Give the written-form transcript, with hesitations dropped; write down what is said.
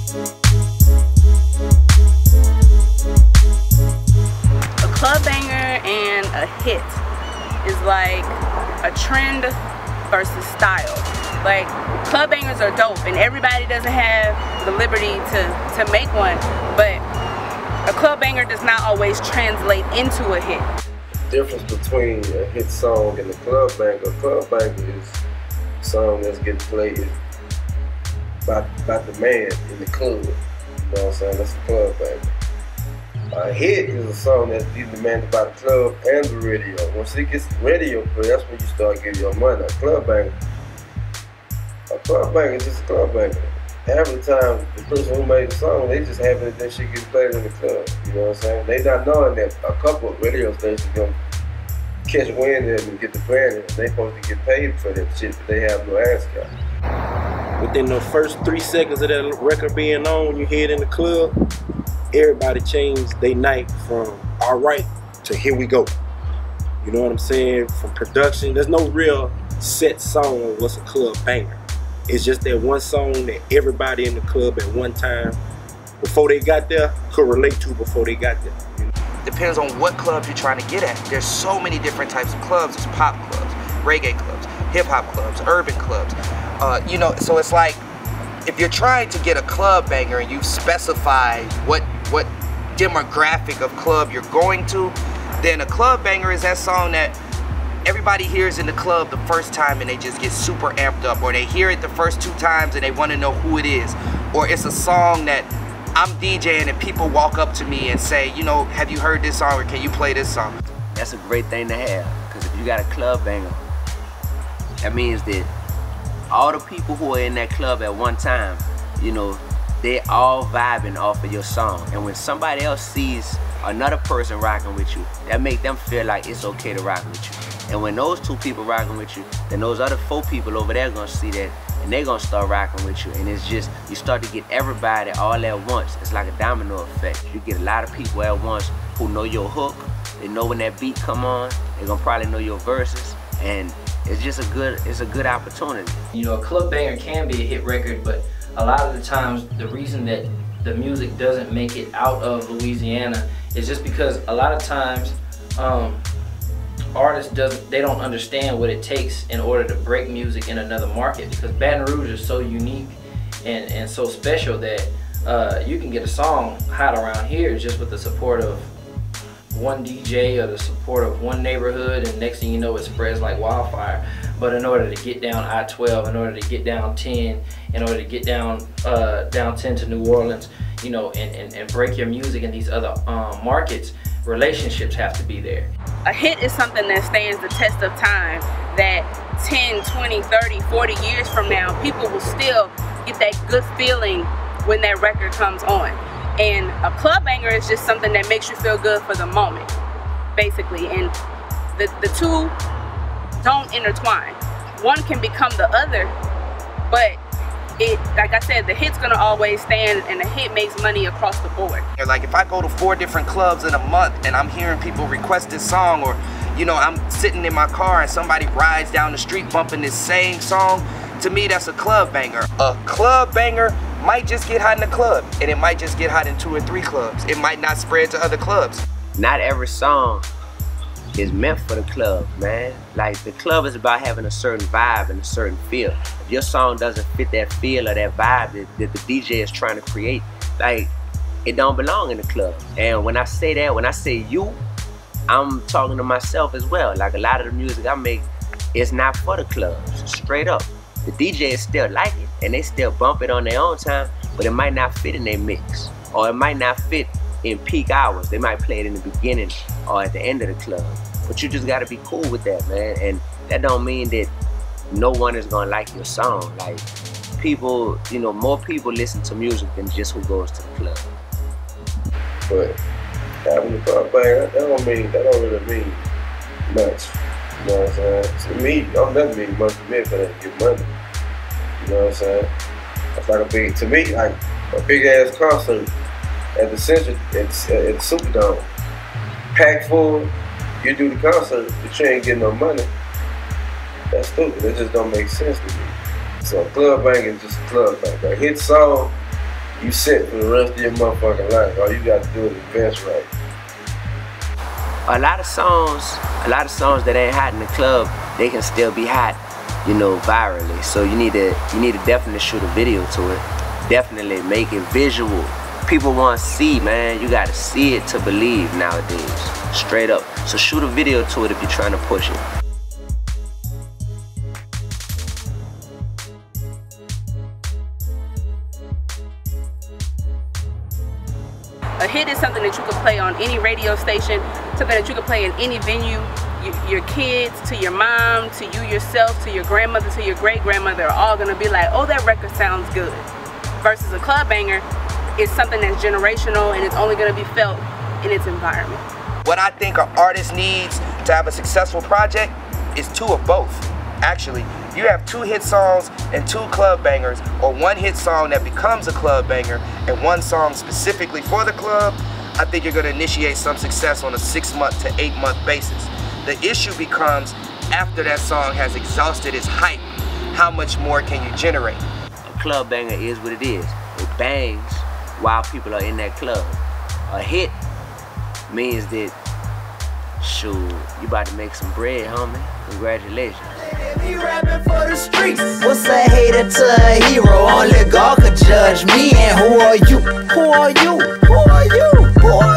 A club banger and a hit is like a trend versus style. Like, club bangers are dope and everybody doesn't have the liberty to make one, but a club banger does not always translate into a hit. The difference between a hit song and a club banger is a song that's getting played by the man in the club. You know what I'm saying? That's a club banger. A hit is a song that's being demanded by the club and the radio. Once it gets radio play, that's when you start getting your money. A club banger is just a club banger. Half the time, the person who made the song, they just happy that shit gets played in the club. You know what I'm saying? They not knowing that a couple of radio stations gonna catch wind of it and get the brand, and they supposed to get paid for that shit, but they have no ass cap. Within the first 3 seconds of that record being on, when you hear it in the club, everybody changed their night from all right to here we go. You know what I'm saying? From production, there's no real set song of what's a club banger. It's just that one song that everybody in the club at one time, before they got there, could relate to before they got there. You know? Depends on what club you're trying to get at. There's so many different types of clubs. There's pop clubs, reggae clubs, hip hop clubs, urban clubs. You know, so it's like, if you're trying to get a club banger and you've specified what demographic of club you're going to, then a club banger is that song that everybody hears in the club the first time and they just get super amped up, or they hear it the first 2 times and they want to know who it is, or it's a song that I'm DJing and people walk up to me and say, you know, have you heard this song, or can you play this song? That's a great thing to have, because if you got a club banger, that means that all the people who are in that club at one time, you know, they all vibing off of your song. And when somebody else sees another person rocking with you, that make them feel like it's okay to rock with you. And when those 2 people rocking with you, then those other 4 people over there gonna see that, and they're gonna start rocking with you. And it's just, you start to get everybody all at once. It's like a domino effect. You get a lot of people at once who know your hook, they know when that beat come on, they're gonna probably know your verses, and it's just it's a good opportunity. You know, a club banger can be a hit record, but a lot of the times the reason that the music doesn't make it out of Louisiana is just because a lot of times artists they don't understand what it takes in order to break music in another market, because Baton Rouge is so unique and so special that you can get a song hot around here just with the support of one DJ or the support of one neighborhood, and next thing you know it spreads like wildfire. But in order to get down I-12, in order to get down 10, in order to get down 10 to New Orleans, you know, and break your music in these other markets, relationships have to be there. A hit is something that stands the test of time, that 10, 20, 30, 40 years from now, people will still get that good feeling when that record comes on. And a club banger is just something that makes you feel good for the moment, basically. And the 2 don't intertwine. One can become the other, but like I said, the hit's gonna always stand, and the hit makes money across the board. Like, if I go to 4 different clubs in a month and I'm hearing people request this song, or, you know, I'm sitting in my car and somebody rides down the street bumping this same song, to me that's a club banger. A club banger might just get hot in the club, and it might just get hot in 2 or 3 clubs. It might not spread to other clubs. Not every song is meant for the club, man. Like, the club is about having a certain vibe and a certain feel. If your song doesn't fit that feel or that vibe that the DJ is trying to create, like, it don't belong in the club. And when I say that, when I say you, I'm talking to myself as well. Like, a lot of the music I make is not for the clubs, straight up. The DJs still like it, and they still bump it on their own time, but it might not fit in their mix, or it might not fit in peak hours. They might play it in the beginning or at the end of the club. But you just gotta be cool with that, man. And that don't mean that no one is gonna like your song. Like, people, you know, more people listen to music than just who goes to the club. But having a club banger, that don't really mean much. You know what I'm saying? To me, don't nothing mean much to me if I didn't get money. You know what I'm saying? It's like to me, like a big ass concert at the Central, it's at the Superdome, packed full. You do the concert, but you ain't getting no money. That's stupid. It just don't make sense to me. So a club banger is just a club banger. A hit song, you set for the rest of your motherfucking life. All you got to do is invest right. A lot of songs that ain't hot in the club, they can still be hot, you know, virally. So you need to definitely shoot a video to it. Definitely make it visual. People want to see, man. You got to see it to believe nowadays. Straight up. So shoot a video to it if you're trying to push it. A hit is something that you can play on any radio station, something that you can play in any venue. Your kids, to your mom, to you yourself, to your grandmother, to your great-grandmother are all gonna be like, oh, that record sounds good. Versus a club banger is something that's generational and it's only gonna be felt in its environment. What I think an artist needs to have a successful project is two of both. Actually, you have 2 hit songs and 2 club bangers, or 1 hit song that becomes a club banger and 1 song specifically for the club. I think you're gonna initiate some success on a 6-month to 8-month basis. The issue becomes, after that song has exhausted its hype, how much more can you generate? A club banger is what it is. It bangs while people are in that club. A hit means that, shoot, you about to make some bread, homie. Congratulations. Be rapping for the streets. What's a hater to a hero? Only God could judge me. And who are you? Who are you? Who are you? Who are you?